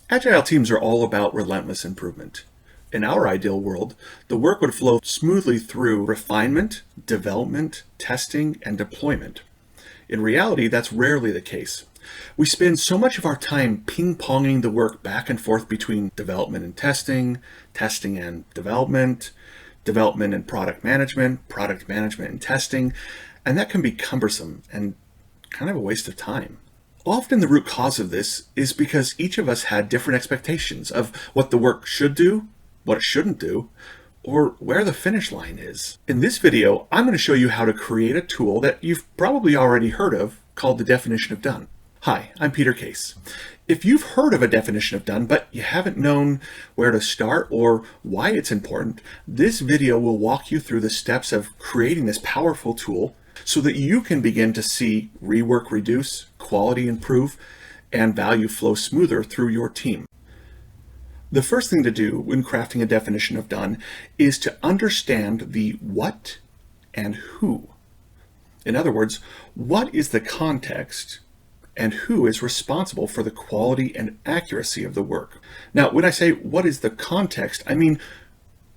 Agile teams are all about relentless improvement. In our ideal world, the work would flow smoothly through refinement, development, testing, and deployment. In reality, that's rarely the case. We spend so much of our time ping-ponging the work back and forth between development and testing, testing and development, development and product management and testing, and that can be cumbersome and kind of a waste of time. Often the root cause of this is because each of us had different expectations of what the work should do, what it shouldn't do, or where the finish line is. In this video, I'm going to show you how to create a tool that you've probably already heard of called the definition of done. Hi, I'm Peter Case. If you've heard of a definition of done, but you haven't known where to start or why it's important, this video will walk you through the steps of creating this powerful tool so that you can begin to see rework reduce, quality improve, and value flow smoother through your team. The first thing to do when crafting a definition of done is to understand the what and who. In other words, what is the context and who is responsible for the quality and accuracy of the work. Now, when I say what is the context, I mean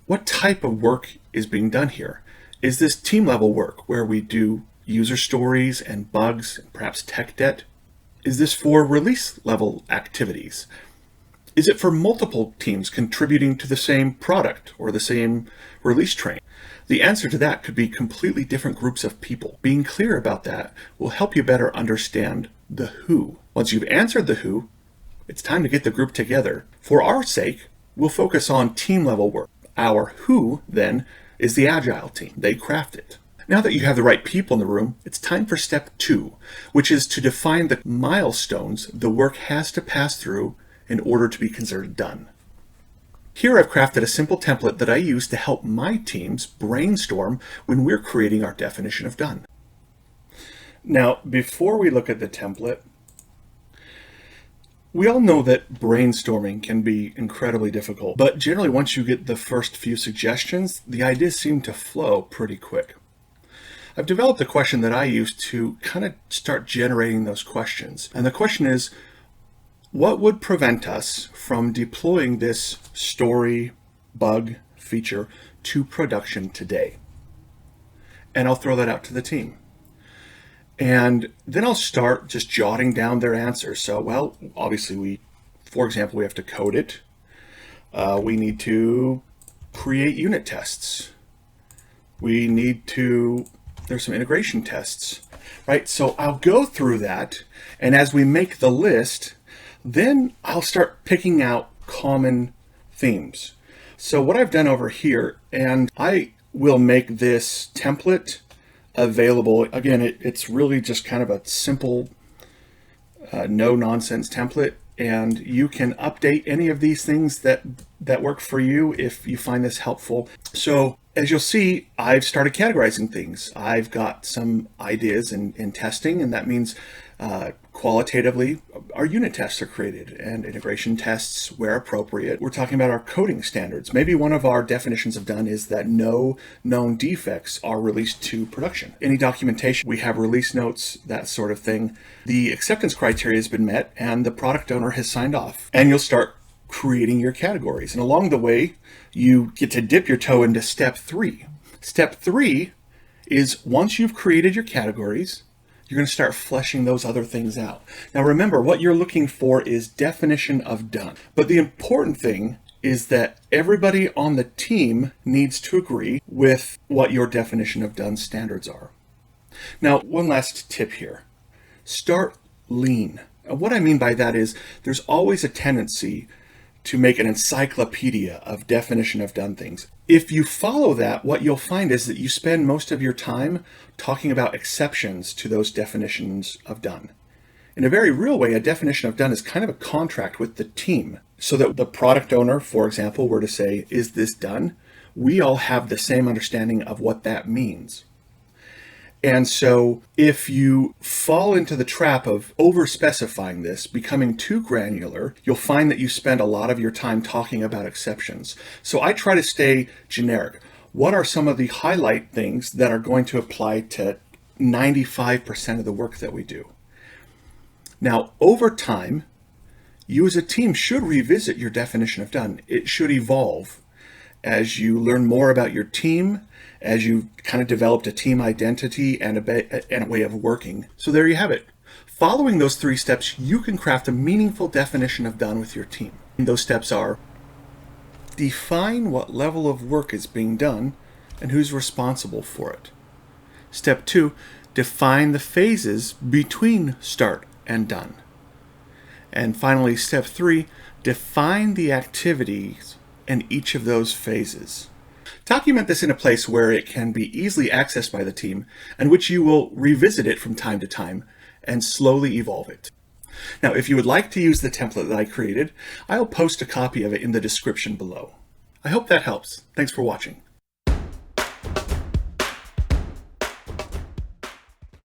what type of work is being done here? Is this team level work where we do user stories and bugs and perhaps tech debt? Is this for release level activities? Is it for multiple teams contributing to the same product or the same release train? The answer to that could be completely different groups of people. Being clear about that will help you better understand the who. Once you've answered the who, it's time to get the group together. For our sake, we'll focus on team level work. Our who, then, is the agile team. They craft it. Now that you have the right people in the room, it's time for step 2, which is to define the milestones the work has to pass through in order to be considered done. Here I've crafted a simple template that I use to help my teams brainstorm when we're creating our definition of done. Now, before we look at the template, we all know that brainstorming can be incredibly difficult, but generally once you get the first few suggestions, the ideas seem to flow pretty quick. I've developed a question that I use to kind of start generating those questions. And the question is, what would prevent us from deploying this story, bug, feature to production today? And I'll throw that out to the team. And then I'll start just jotting down their answers. So, well, obviously for example, we have to code it. We need to create unit tests. There's some integration tests, right? So I'll go through that. And as we make the list, then I'll start picking out common themes. So what I've done over here, and I will make this template available. Again, it's really just kind of a simple, no-nonsense template, and you can update any of these things that work for you if you find this helpful. So as you'll see, I've started categorizing things. I've got some ideas in testing, and that means qualitatively, our unit tests are created and integration tests where appropriate. We're talking about our coding standards. Maybe one of our definitions of done is that no known defects are released to production. Any documentation, we have release notes, that sort of thing. The acceptance criteria has been met and the product owner has signed off. And you'll start creating your categories. And along the way, you get to dip your toe into step 3. Step 3 is once you've created your categories, you're going to start fleshing those other things out. Now remember, what you're looking for is definition of done. But the important thing is that everybody on the team needs to agree with what your definition of done standards are. Now, one last tip here. Start lean. And what I mean by that is there's always a tendency to make an encyclopedia of definition of done things. If you follow that, what you'll find is that you spend most of your time talking about exceptions to those definitions of done. In a very real way, a definition of done is kind of a contract with the team, so that the product owner, for example, were to say, is this done? We all have the same understanding of what that means. And so if you fall into the trap of over-specifying this, becoming too granular, you'll find that you spend a lot of your time talking about exceptions. So I try to stay generic. What are some of the highlight things that are going to apply to 95% of the work that we do? Now, over time, You as a team should revisit your definition of done. It should evolve as you learn more about your team, as you kind of developed a team identity and a way of working. So there you have it. Following those 3 steps, you can craft a meaningful definition of done with your team. And those steps are: define what level of work is being done and who's responsible for it. Step 2, define the phases between start and done. And finally, step 3, define the activities in each of those phases. Document this in a place where it can be easily accessed by the team, and which you will revisit it from time to time and slowly evolve it. Now, if you would like to use the template that I created, I'll post a copy of it in the description below. I hope that helps. Thanks for watching.